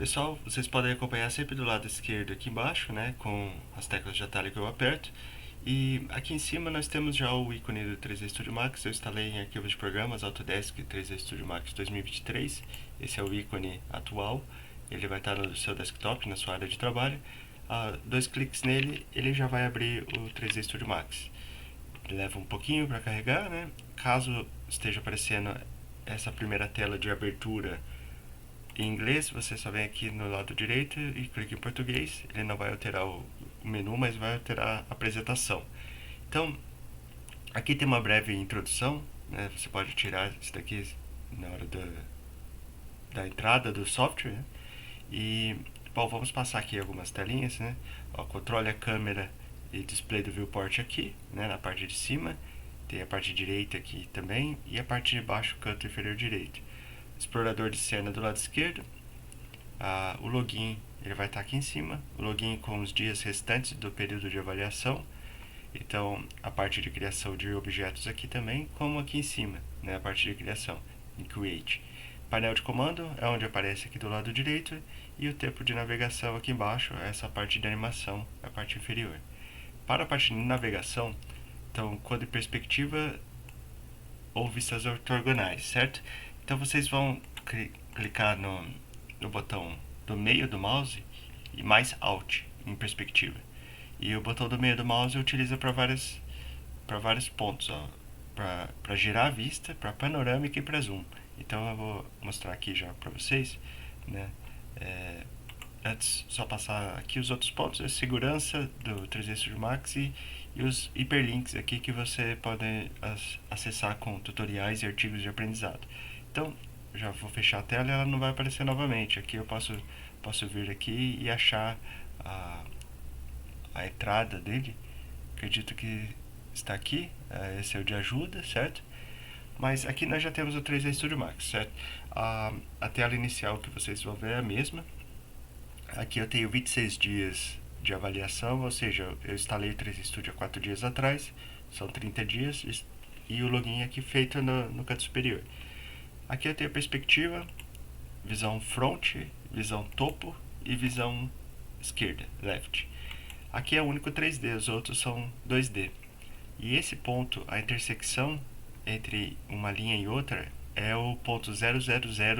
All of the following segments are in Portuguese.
Pessoal, vocês podem acompanhar sempre do lado esquerdo aqui embaixo, né, com as teclas de atalho que eu aperto. E aqui em cima nós temos já o ícone do 3D Studio Max. Eu instalei em arquivos de programas Autodesk 3D Studio Max 2023. Esse é o ícone atual. Ele vai estar no seu desktop, na sua área de trabalho. Dois cliques nele, ele já vai abrir o 3D Studio Max. Ele leva um pouquinho para carregar, né? Caso esteja aparecendo essa primeira tela de abertura em inglês, você só vem aqui no lado direito e clica em português. Ele não vai alterar o menu, mas vai alterar a apresentação. Então, aqui tem uma breve introdução, né? Você pode tirar isso daqui na hora da entrada do software, né? E, bom, vamos passar aqui algumas telinhas, né? Ó, controle a câmera e display do viewport aqui, né? Na parte de cima. Tem a parte direita aqui também e a parte de baixo, canto inferior direito. Explorador de cena do lado esquerdo. O login ele vai estar aqui em cima. O login com os dias restantes do período de avaliação. Então, a parte de criação de objetos aqui também, como aqui em cima, né? A parte de criação, em Create. Painel de comando é onde aparece aqui do lado direito. E o tempo de navegação aqui embaixo, essa parte de animação, a parte inferior. Para a parte de navegação, então, quando em perspectiva ou vistas ortogonais, certo? Então vocês vão clicar no botão do meio do mouse e mais Alt em perspectiva. E o botão do meio do mouse utiliza para vários pontos, para girar a vista, para panorâmica e para zoom. Então eu vou mostrar aqui já para vocês, né? Antes, só passar aqui os outros pontos, a segurança do 3D Studio Max e os hiperlinks aqui que você pode acessar com tutoriais e artigos de aprendizado. Então, já vou fechar a tela e ela não vai aparecer novamente. Aqui eu posso vir aqui e achar a entrada dele. Acredito que está aqui. Esse é o de ajuda, certo? Mas aqui nós já temos o 3D Studio Max, certo? A tela inicial que vocês vão ver é a mesma. Aqui eu tenho 26 dias de avaliação, ou seja, eu instalei o 3D Studio há 4 dias atrás, são 30 dias, e o login aqui feito no canto superior. Aqui eu tenho a perspectiva, visão front, visão topo e visão esquerda, left. Aqui é o único 3D, os outros são 2D. E esse ponto, a intersecção entre uma linha e outra, é o ponto 000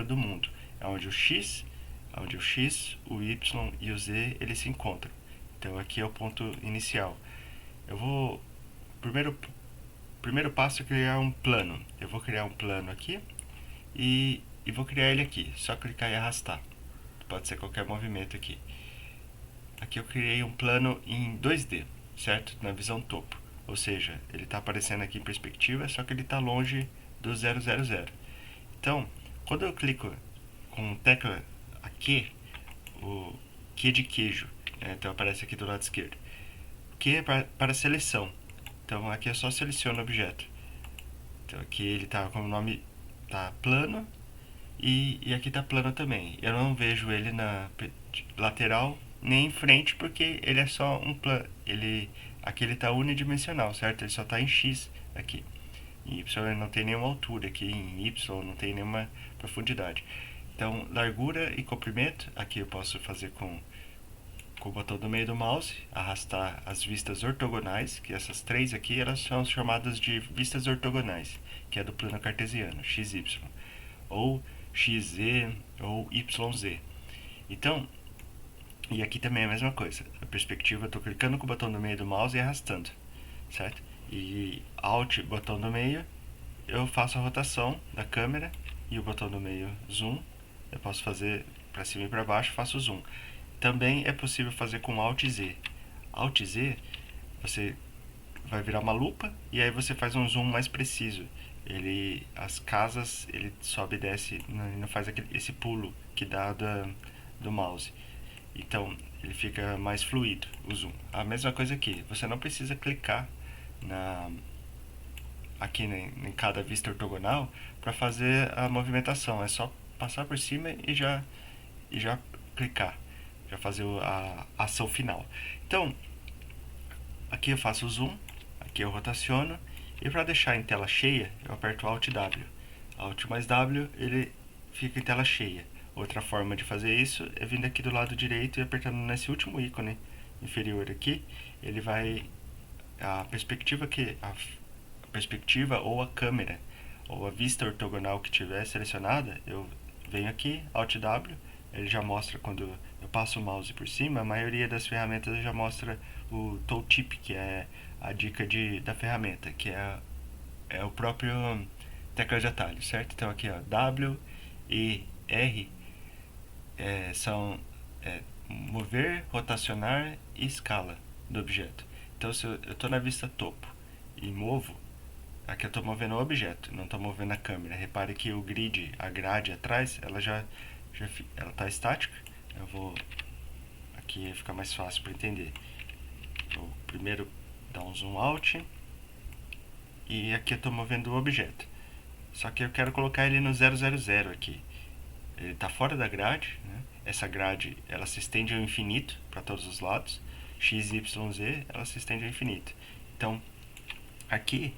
do mundo, é onde o X, o Y e o Z eles se encontram. Então aqui é o ponto inicial. Eu vou primeiro passo é criar um plano. Eu vou criar um plano aqui e vou criar ele aqui. Só clicar e arrastar. Pode ser qualquer movimento aqui. Aqui eu criei um plano em 2D, certo? Na visão topo. Ou seja, ele está aparecendo aqui em perspectiva, só que ele está longe do 000. Então, quando eu clico com tecla aqui, o Q de queijo, né? Então aparece aqui do lado esquerdo. Q é para seleção. Então aqui eu só seleciono o objeto. Então aqui ele está com o nome tá plano e aqui está plano também. Eu não vejo ele na lateral nem em frente porque ele é só um plano. Aqui ele está unidimensional, certo? Ele só está em X aqui. Em Y ele não tem nenhuma altura, aqui em Y não tem nenhuma profundidade. Então, largura e comprimento, aqui eu posso fazer com o botão do meio do mouse, arrastar as vistas ortogonais, que essas três aqui elas são chamadas de vistas ortogonais, que é do plano cartesiano, XY, ou XZ ou YZ. Então, e aqui também é a mesma coisa, a perspectiva eu estou clicando com o botão do meio do mouse e arrastando, certo? E Alt, botão do meio, eu faço a rotação da câmera e o botão do meio zoom. Eu posso fazer para cima e para baixo, faço zoom. Também é possível fazer com Alt Z. Alt Z, você vai virar uma lupa e aí você faz um zoom mais preciso. As casas, ele sobe e desce, não faz esse pulo que dá do mouse. Então, ele fica mais fluido, o zoom. A mesma coisa aqui, você não precisa clicar aqui em cada vista ortogonal para fazer a movimentação. É só passar por cima e já clicar, já fazer a ação final. Então, aqui eu faço o zoom, aqui eu rotaciono e para deixar em tela cheia eu aperto Alt W. Alt mais W ele fica em tela cheia. Outra forma de fazer isso é vindo aqui do lado direito e apertando nesse último ícone inferior aqui. Ele vai... a perspectiva ou a câmera ou a vista ortogonal que tiver selecionada, eu venho aqui, Alt W, ele já mostra quando eu passo o mouse por cima. A maioria das ferramentas já mostra o tooltip, que é a dica da ferramenta, que é o próprio tecla de atalho, certo? Então aqui, ó, W e R são mover, rotacionar e escala do objeto. Então se eu estou na vista topo e movo, aqui eu estou movendo o objeto, não estou movendo a câmera. Repare que o grid, a grade atrás, ela está estática. Eu vou aqui ficar mais fácil para entender. Vou primeiro dar um zoom out e aqui eu estou movendo o objeto. Só que eu quero colocar ele no 000 aqui. Ele está fora da grade, né? Essa grade ela se estende ao infinito para todos os lados. X, Y, Z ela se estende ao infinito. Então aqui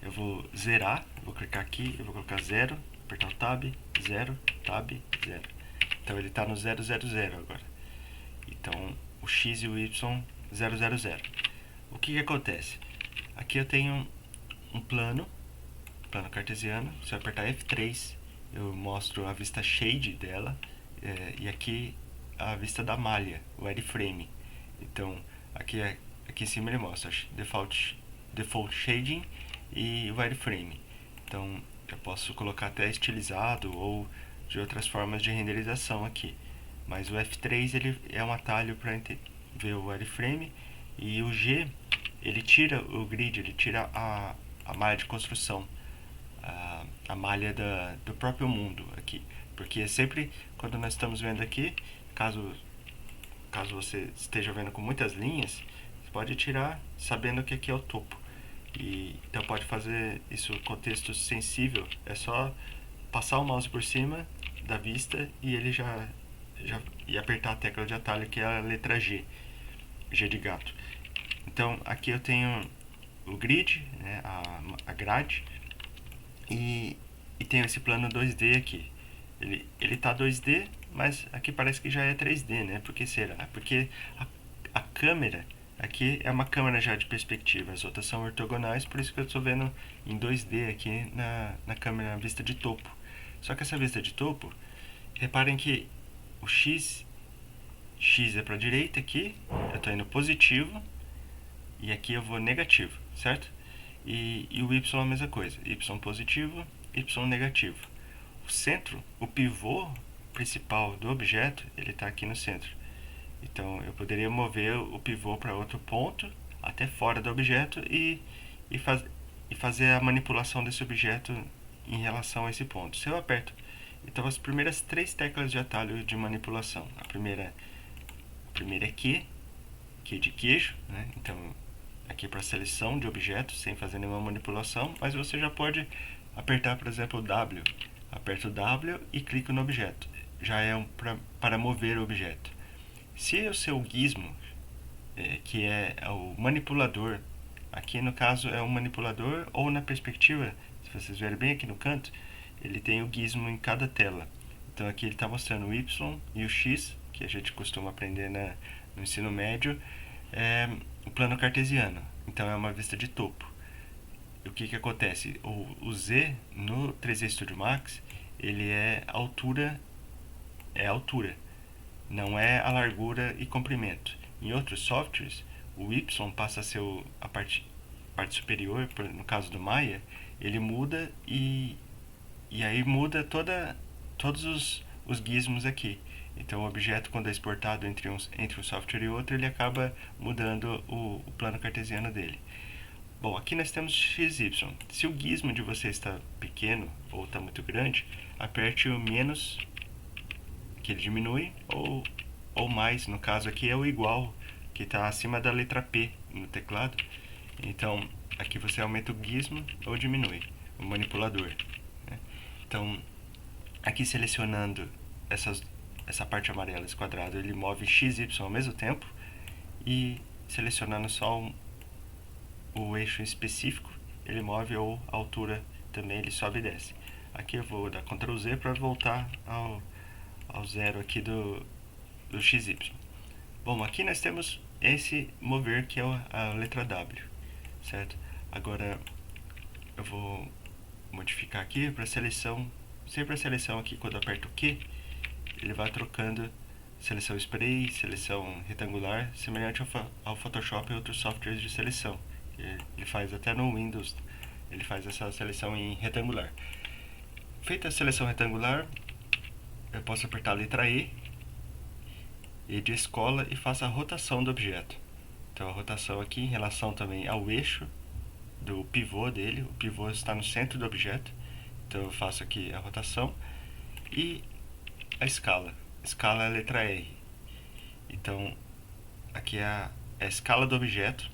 eu vou zerar, vou clicar aqui, eu vou colocar 0, apertar o Tab, 0, Tab, 0. Então ele está no 000 agora. Então o X e o Y 000. O que acontece? Aqui eu tenho um plano cartesiano. Se eu apertar F3, eu mostro a vista shade dela, e aqui a vista da malha, o wireframe. Então aqui em cima ele mostra default shading e wireframe. Então eu posso colocar até estilizado ou de outras formas de renderização aqui. Mas o F3 ele é um atalho para ver o wireframe, e o G ele tira o grid, ele tira a malha de construção, a malha do próprio mundo aqui. Porque sempre quando nós estamos vendo aqui, caso você esteja vendo com muitas linhas, você pode tirar sabendo que aqui é o topo. Então pode fazer isso com texto sensível, é só passar o mouse por cima da vista e ele e apertar a tecla de atalho, que é a letra G de gato. Então aqui eu tenho o grid, né, a grade, e tenho esse plano 2D aqui. Ele tá 2D, mas aqui parece que já é 3D, né? Por que será? Porque a câmera aqui é uma câmera já de perspectiva, as outras são ortogonais, por isso que eu estou vendo em 2D aqui na câmera, na vista de topo. Só que essa vista de topo, reparem que o X é para a direita aqui, eu estou indo positivo, e aqui eu vou negativo, certo? E o Y é a mesma coisa, Y positivo, Y negativo. O centro, o pivô principal do objeto, ele está aqui no centro. Então eu poderia mover o pivô para outro ponto, até fora do objeto, e fazer a manipulação desse objeto em relação a esse ponto. Se eu aperto, então as primeiras 3 teclas de atalho de manipulação. A primeira é Q de queijo, né? Então aqui para seleção de objetos sem fazer nenhuma manipulação, mas você já pode apertar, por exemplo, o W. Aperto o W e clico no objeto. Já é para mover o objeto. Se o seu gizmo, que é o manipulador, aqui no caso é um manipulador, ou na perspectiva, se vocês verem bem aqui no canto, ele tem o gizmo em cada tela. Então aqui ele está mostrando o Y e o X, que a gente costuma aprender no ensino médio, é o plano cartesiano. Então é uma vista de topo. E o que acontece? O Z no 3D Studio Max, ele é altura, não é a largura e comprimento. Em outros softwares, o Y passa a ser a parte superior, no caso do Maya, ele muda e aí muda todos os gizmos aqui. Então o objeto, quando é exportado entre um software e outro, ele acaba mudando o plano cartesiano dele. Bom, aqui nós temos XY. Se o gizmo de você está pequeno ou está muito grande, aperte o menos, que ele diminui, ou mais, no caso aqui é o igual, que está acima da letra P no teclado. Então aqui você aumenta o gizmo ou diminui o manipulador, né? Então aqui selecionando essa parte amarela, esse quadrado, ele move x, y ao mesmo tempo, e selecionando só o eixo específico, ele move, ou a altura também, ele sobe e desce. Aqui eu vou dar Ctrl Z para voltar ao zero aqui do XY. Bom, aqui nós temos esse mover que é a letra W, certo? Agora eu vou modificar aqui para seleção, sempre a seleção aqui quando eu aperto o Q, ele vai trocando seleção spray, seleção retangular, semelhante ao Photoshop e outros softwares de seleção. Ele faz até no Windows, ele faz essa seleção em retangular. Feita a seleção retangular, eu posso apertar a letra E de escola e faço a rotação do objeto. Então a rotação aqui em relação também ao eixo do pivô dele, o pivô está no centro do objeto, então eu faço aqui a rotação e a escala. Escala é a letra R. Então aqui é a escala do objeto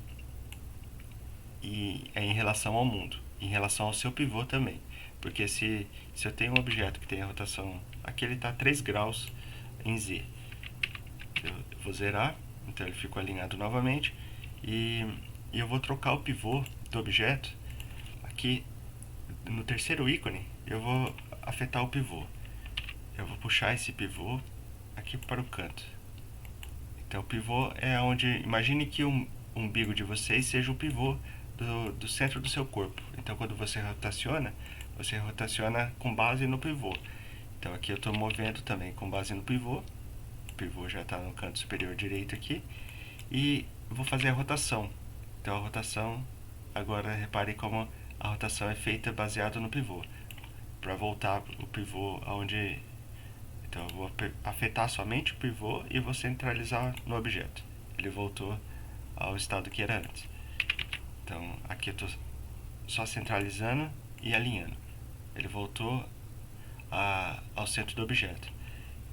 e é em relação ao mundo, em relação ao seu pivô também. Porque se eu tenho um objeto que tem a rotação, aqui ele está 3 graus em Z. Eu vou zerar, então ele ficou alinhado novamente. E eu vou trocar o pivô do objeto. Aqui no terceiro ícone, eu vou afetar o pivô. Eu vou puxar esse pivô aqui para o canto. Então o pivô é onde, imagine que o umbigo de vocês seja o pivô do centro do seu corpo. Então quando você rotaciona com base no pivô. Então aqui eu estou movendo também com base no pivô. O pivô já está no canto superior direito aqui. E vou fazer a rotação. Então a rotação, agora repare como a rotação é feita baseada no pivô. Para voltar o pivô aonde... Então eu vou afetar somente o pivô e vou centralizar no objeto. Ele voltou ao estado que era antes. Então aqui eu estou só centralizando e alinhando. Ele voltou ao centro do objeto.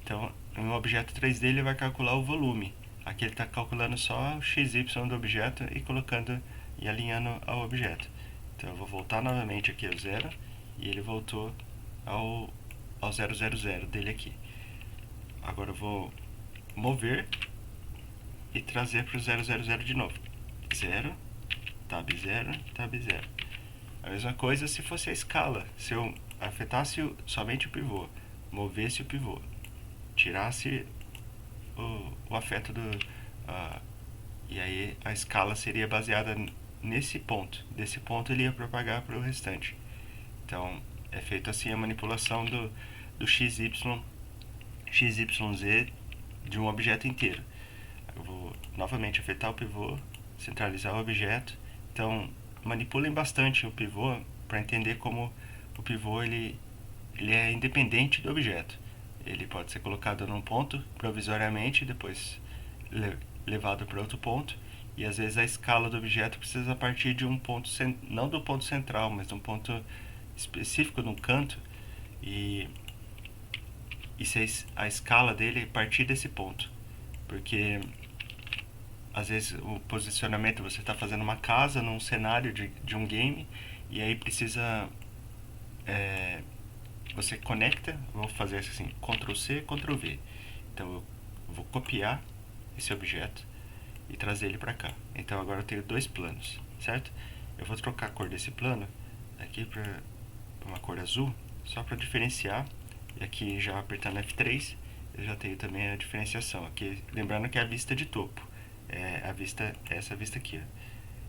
Então no objeto 3D ele vai calcular o volume. Aqui ele está calculando só o XY do objeto e colocando e alinhando ao objeto. Então eu vou voltar novamente aqui ao zero e ele voltou ao 000 dele aqui. Agora eu vou mover e trazer para o 000 de novo. 0, tab 0, tab 0. A mesma coisa se fosse a escala. Se eu afetasse somente o pivô, movesse o pivô, tirasse o afeto e aí a escala seria baseada nesse ponto. Desse ponto ele ia propagar para o restante. Então é feito assim a manipulação do XYZ de um objeto inteiro. Eu vou novamente afetar o pivô, centralizar o objeto. Então manipulem bastante o pivô para entender como o pivô ele é independente do objeto. Ele pode ser colocado num ponto provisoriamente e depois levado para outro ponto. E às vezes a escala do objeto precisa partir de um ponto, não do ponto central, mas de um ponto específico no canto. E se a escala dele partir desse ponto. Porque às vezes o posicionamento, você está fazendo uma casa num cenário de um game e aí precisa... você conecta, vou fazer assim, Ctrl+C, Ctrl+V. Então eu vou copiar esse objeto e trazer ele para cá. Então agora eu tenho 2 planos, certo? Eu vou trocar a cor desse plano aqui para uma cor azul, só para diferenciar. E aqui já apertando F3, eu já tenho também a diferenciação. Aqui, lembrando que é a vista de topo, essa vista aqui. Ó.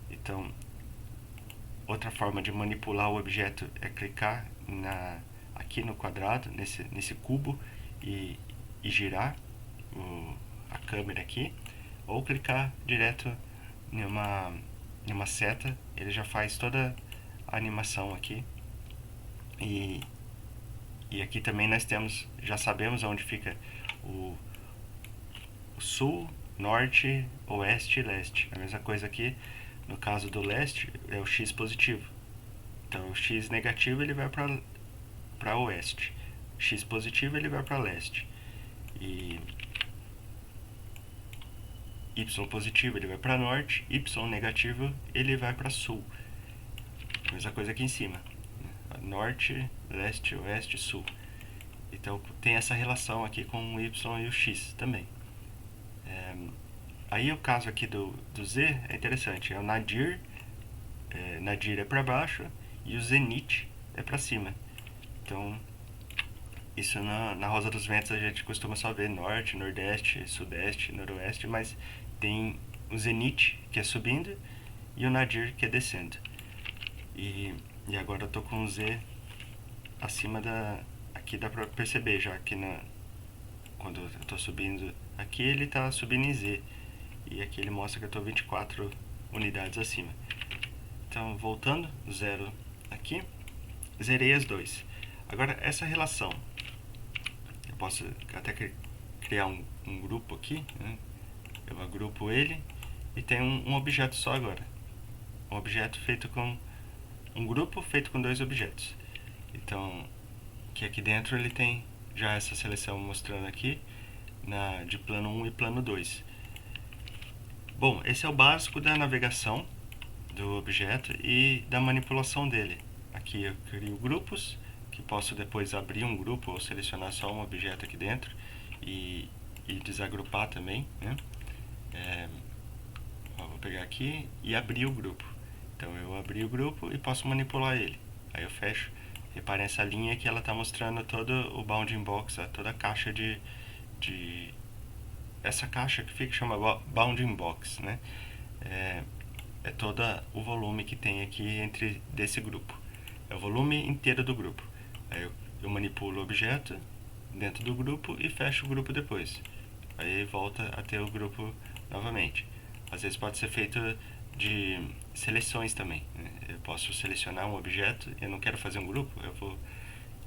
Então, outra forma de manipular o objeto é clicar aqui no quadrado, nesse cubo, e girar a câmera aqui, ou clicar direto em uma seta, ele já faz toda a animação aqui. E aqui também nós já sabemos onde fica o sul, norte, oeste e leste. A mesma coisa aqui, no caso do leste, é o X positivo. Então o X negativo ele vai para oeste, X positivo ele vai para leste, e Y positivo ele vai para norte, Y negativo ele vai para sul. A mesma coisa aqui em cima, norte, leste, oeste, sul. Então tem essa relação aqui com o Y e o X também. Aí o caso aqui do Z é interessante, é o nadir. Nadir é para baixo e o zenit é para cima. Então Isso na Rosa dos Ventos a gente costuma só ver norte, nordeste, sudeste, noroeste, mas tem o zenite, que é subindo, e o nadir, que é descendo. E, e agora eu tô com o Z acima da... Aqui dá pra perceber já que quando eu tô subindo aqui, ele tá subindo em Z. E aqui ele mostra que eu tô 24 unidades acima. Então, voltando, zero aqui, zerei as dois. Agora, essa relação, eu posso até criar um grupo aqui, né? Eu agrupo ele e tem um objeto só agora. Um objeto feito com... Um grupo feito com dois objetos. Então, que aqui dentro ele tem já essa seleção mostrando aqui de plano 1 e plano 2. Bom, esse é o básico da navegação do objeto e da manipulação dele. Aqui eu crio grupos, que posso depois abrir um grupo ou selecionar só um objeto aqui dentro e desagrupar também, né? Vou pegar aqui e abrir o grupo. Então eu abri o grupo e posso manipular ele. Aí eu fecho. Reparem essa linha que ela está mostrando todo o bounding box, toda a caixa essa caixa que fica chama bounding box, né? É todo o volume que tem aqui desse grupo. É o volume inteiro do grupo. Aí eu manipulo o objeto dentro do grupo e fecho o grupo depois. Aí volta a ter o grupo novamente. Às vezes pode ser feito de seleções também, né? Eu posso selecionar um objeto e eu não quero fazer um grupo, eu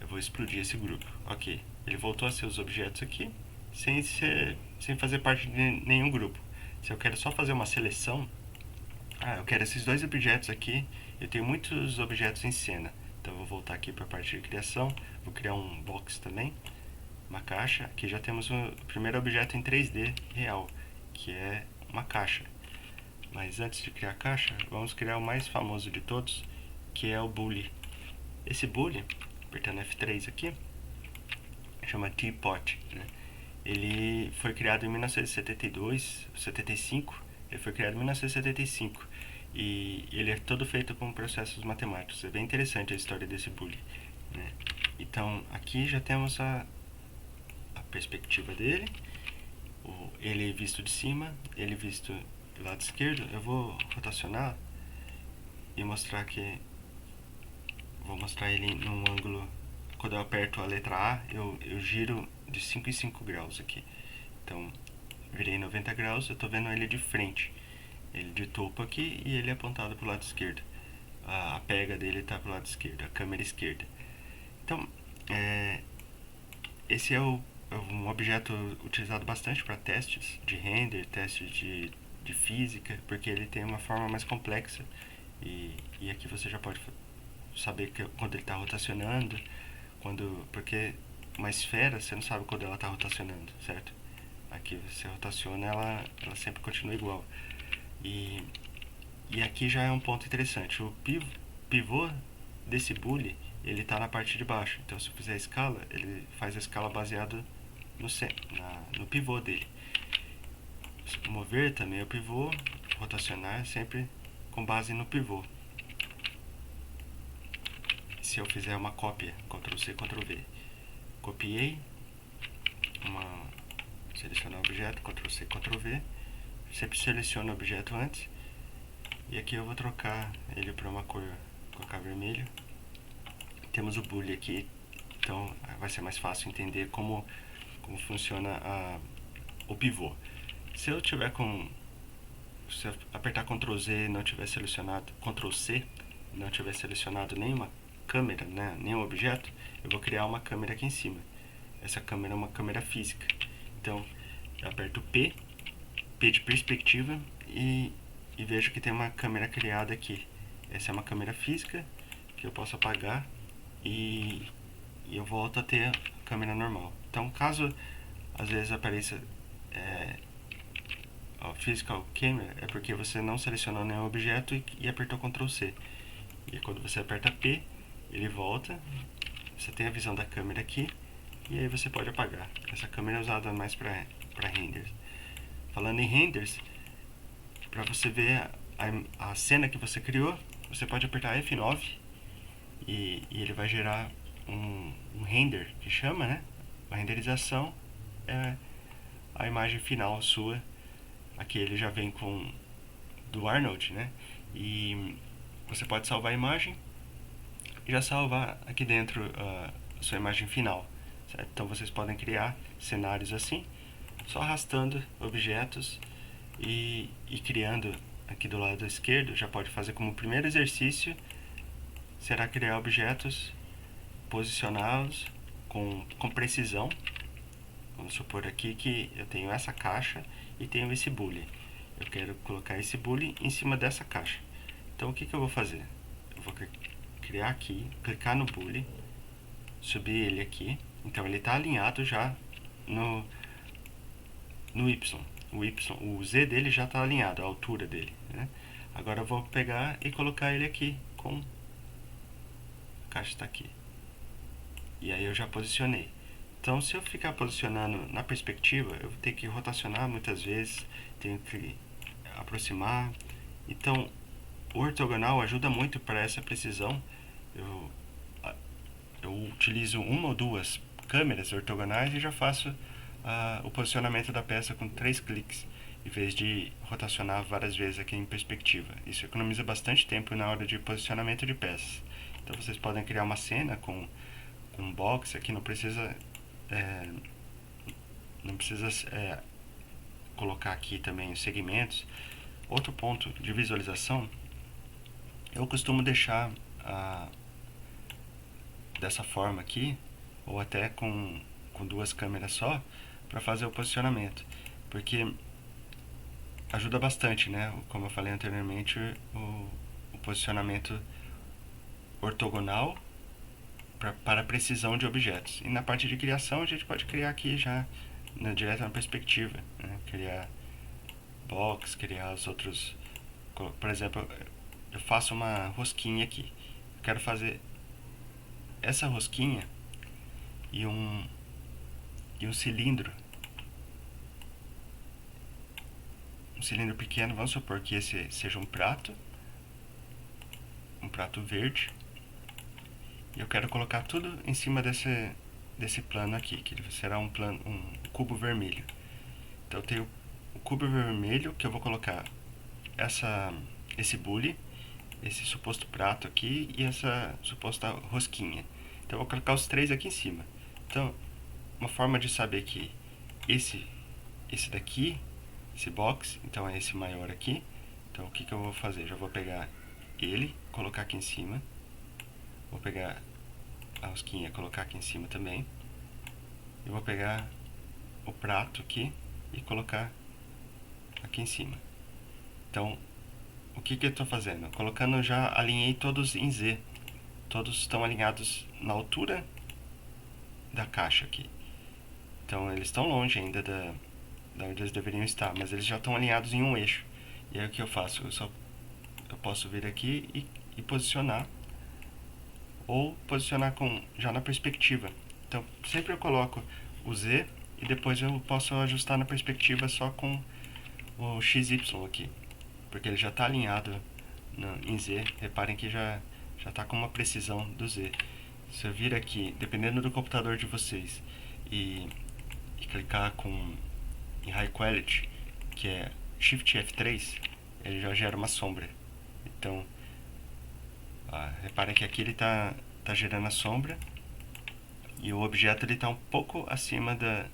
vou explodir esse grupo. Ok, ele voltou a ser os objetos aqui sem fazer parte de nenhum grupo. Se eu quero só fazer uma seleção, eu quero esses dois objetos aqui, eu tenho muitos objetos em cena. Então eu vou voltar aqui para a parte de criação, vou criar um box também, uma caixa. Aqui já temos o primeiro objeto em 3D real, que é uma caixa. Mas antes de criar a caixa, vamos criar o mais famoso de todos, que é o Bully. Esse Bully, apertando F3 aqui, chama Teapot, né? Ele foi criado em 1972, 75, ele foi criado em 1975 e ele é todo feito com processos matemáticos. É bem interessante a história desse Bully, né? Então aqui já temos a perspectiva dele, ele visto de cima, ele visto do lado esquerdo. Eu vou rotacionar e mostrar que vou mostrar ele num ângulo. Quando eu aperto a letra A, eu giro de 5 em 5 graus aqui. Então, virei 90 graus, eu estou vendo ele de frente. Ele de topo aqui e ele é apontado para o lado esquerdo. A pega dele está para o lado esquerdo, a câmera esquerda. Então, esse é um objeto utilizado bastante para testes de render, testes de física, porque ele tem uma forma mais complexa. E aqui você já pode saber quando ele está rotacionando, porque uma esfera você não sabe quando ela está rotacionando, certo? Aqui você rotaciona, ela sempre continua igual. E aqui já é um ponto interessante. O pivô desse Bully, ele está na parte de baixo. Então se eu fizer a escala, ele faz a escala baseada no pivô dele. Mover também é o pivô, rotacionar sempre com base no pivô. Se eu fizer uma cópia, Ctrl+C, Ctrl+V, copiei, selecionar o objeto, Ctrl+C, Ctrl+V, sempre seleciona o objeto antes, e aqui eu vou trocar ele para uma cor, colocar vermelho. Temos o Bully aqui, então vai ser mais fácil entender como funciona o pivô. Se eu apertar Ctrl+Z e não tiver selecionado, Ctrl+C, não tiver selecionado nenhuma câmera, né, nenhum objeto, eu vou criar uma câmera aqui em cima. Essa câmera é uma câmera física. Então, eu aperto P de perspectiva e vejo que tem uma câmera criada aqui. Essa é uma câmera física que eu posso apagar e eu volto a ter a câmera normal. Então, caso às vezes apareça Physical Camera, é porque você não selecionou nenhum objeto e apertou Ctrl+C. E quando você aperta P, ele volta, você tem a visão da câmera aqui, e aí você pode apagar. Essa câmera é usada mais para renders. Falando em renders, para você ver a cena que você criou, você pode apertar F9 e ele vai gerar um render, que chama, né? A renderização é a imagem final sua. Aqui ele já vem com do Arnold, né? E você pode salvar a imagem e já salvar aqui dentro a sua imagem final, certo? Então vocês podem criar cenários assim, só arrastando objetos e criando. Aqui do lado esquerdo já pode fazer como primeiro exercício, será criar objetos, posicioná-los com precisão. Vamos supor aqui que eu tenho essa caixa e tenho esse boolean. Eu quero colocar esse boolean em cima dessa caixa. Então o que eu vou fazer? Eu vou criar aqui, clicar no boolean, subir ele aqui. Então ele está alinhado já no Y. O Z dele já está alinhado, a altura dele, né? Agora eu vou pegar e colocar ele aqui com a caixa está aqui. E aí eu já posicionei. Então, se eu ficar posicionando na perspectiva, eu vou ter que rotacionar muitas vezes, tenho que aproximar. Então, o ortogonal ajuda muito para essa precisão. Eu utilizo uma ou duas câmeras ortogonais e já faço o posicionamento da peça com 3 cliques, em vez de rotacionar várias vezes aqui em perspectiva. Isso economiza bastante tempo na hora de posicionamento de peças. Então vocês podem criar uma cena com um box aqui, não precisa colocar aqui também os segmentos. Outro ponto de visualização, eu costumo deixar dessa forma aqui, ou até com 2 câmeras só, para fazer o posicionamento, porque ajuda bastante, né? Como eu falei anteriormente, o posicionamento ortogonal para precisão de objetos. E na parte de criação a gente pode criar aqui já direto na perspectiva, né? Criar box, criar os outros. Por exemplo, eu faço uma rosquinha aqui. Eu quero fazer essa rosquinha e um cilindro. Um cilindro pequeno, vamos supor que esse seja um prato verde. E eu quero colocar tudo em cima desse plano aqui, que será um cubo vermelho. Então eu tenho o cubo vermelho que eu vou colocar esse bule, esse suposto prato aqui e essa suposta rosquinha. Então eu vou colocar os 3 aqui em cima. Então, uma forma de saber que esse daqui, esse box, então é esse maior aqui. Então o que eu vou fazer? Já vou pegar ele, colocar aqui em cima. Vou pegar a rosquinha, colocar aqui em cima também. E vou pegar o prato aqui e colocar aqui em cima. Então, o que eu estou fazendo? Colocando, já alinhei todos em Z. Todos estão alinhados na altura da caixa aqui. Então, eles estão longe ainda da onde eles deveriam estar, mas eles já estão alinhados em um eixo. E aí o que eu faço? Eu posso vir aqui e posicionar, ou posicionar já na perspectiva. Então, sempre eu coloco o Z e depois eu posso ajustar na perspectiva só com o XY aqui, porque ele já está alinhado em Z. Reparem que já está com uma precisão do Z. Se eu vir aqui, dependendo do computador de vocês, e clicar em High Quality, que é Shift F3, ele já gera uma sombra. Então, reparem que aqui ele está gerando a sombra e o objeto está um pouco acima da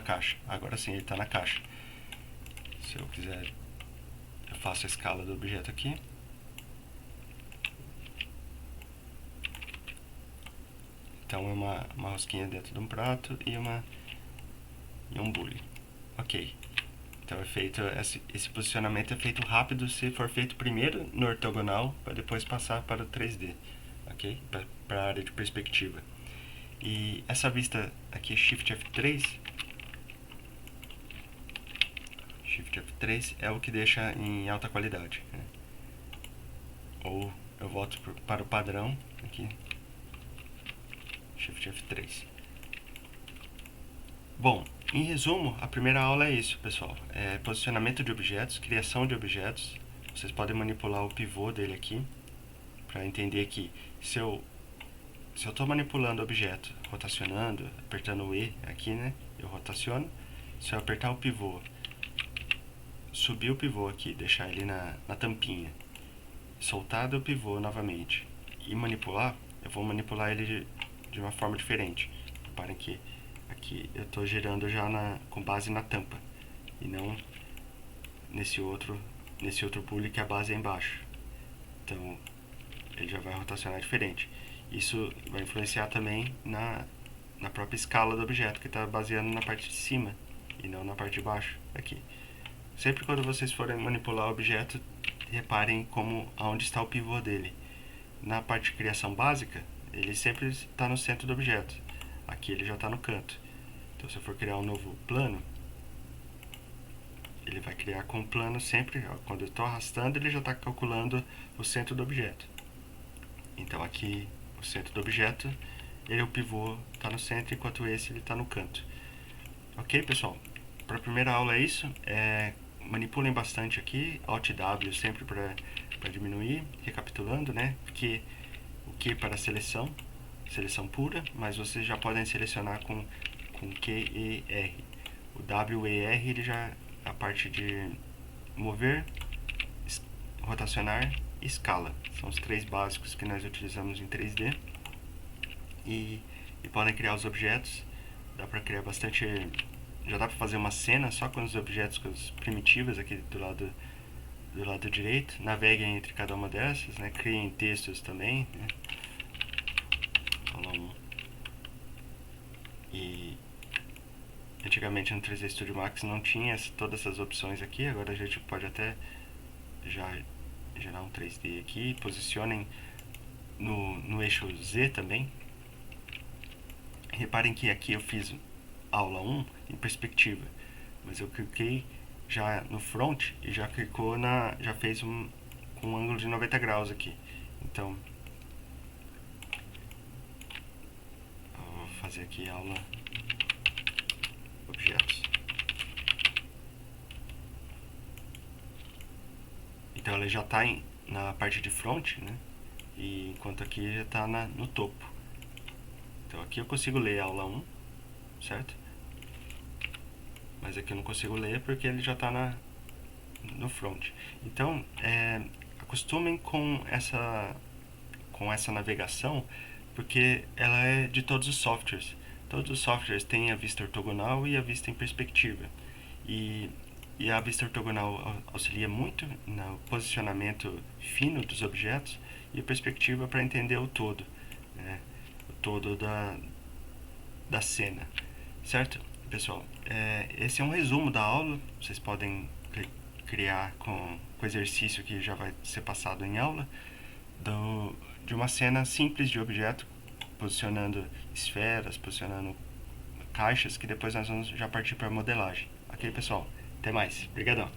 caixa. Agora sim, ele está na caixa. Se eu quiser, eu faço a escala do objeto aqui. Então é uma rosquinha dentro de um prato e um bule. Ok. Então é feito esse posicionamento é feito rápido se for feito primeiro no ortogonal para depois passar para o 3D, ok? Para a área de perspectiva. E essa vista aqui, Shift F3 é o que deixa em alta qualidade, né? Ou eu volto para o padrão aqui, Shift F3. Bom, em resumo, a primeira aula é isso, pessoal. É posicionamento de objetos, criação de objetos. Vocês podem manipular o pivô dele aqui, para entender que se eu Se eu estou manipulando o objeto, rotacionando, apertando o E aqui, né? Eu rotaciono. Se eu apertar o pivô, subir o pivô aqui, deixar ele na tampinha, soltar do pivô novamente e manipular, eu vou manipular ele de uma forma diferente. Reparem que aqui eu estou girando já com base na tampa e não nesse outro pulley que a base é embaixo. Então ele já vai rotacionar diferente. Isso vai influenciar também na própria escala do objeto, que está baseando na parte de cima e não na parte de baixo aqui. Sempre quando vocês forem manipular o objeto, reparem aonde está o pivô dele. Na parte de criação básica, ele sempre está no centro do objeto. Aqui ele já está no canto. Então, se eu for criar um novo plano, ele vai criar com o plano sempre, quando eu estou arrastando, ele já está calculando o centro do objeto. Então, aqui, o centro do objeto, o pivô está no centro, enquanto esse ele está no canto. Ok, pessoal? Para a primeira aula é isso. Manipulem bastante aqui, Alt W sempre para diminuir, recapitulando, né? O Q para seleção pura, mas vocês já podem selecionar com Q e R. O W e R ele já a parte de mover, rotacionar e escala. São os três básicos que nós utilizamos em 3D. E podem criar os objetos. Dá para criar bastante. Já dá para fazer uma cena só com os objetos, com as primitivas aqui do lado direito. Naveguem entre cada uma dessas, né? Criem textos também, né? E antigamente no 3D Studio Max não tinha todas essas opções aqui. Agora a gente pode até já gerar um 3D aqui. Posicionem no eixo Z também. Reparem que aqui eu fiz aula 1 em perspectiva, mas eu cliquei já no front e já fez com um ângulo de 90 graus aqui. Então eu vou fazer aqui aula objetos. Então ela já está na parte de front, né? E enquanto aqui já está no topo. Então aqui eu consigo ler a aula 1, certo? Mas aqui eu não consigo ler porque ele já está no front. Então, acostumem com essa navegação, porque ela é de todos os softwares. Todos os softwares têm a vista ortogonal e a vista em perspectiva. E a vista ortogonal auxilia muito no posicionamento fino dos objetos e a perspectiva para entender o todo, né? O todo da cena, certo? Pessoal, esse é um resumo da aula. Vocês podem criar com exercício que já vai ser passado em aula de uma cena simples de objeto, posicionando esferas, posicionando caixas, que depois nós vamos já partir para a modelagem. Ok, pessoal? Até mais. Obrigadão.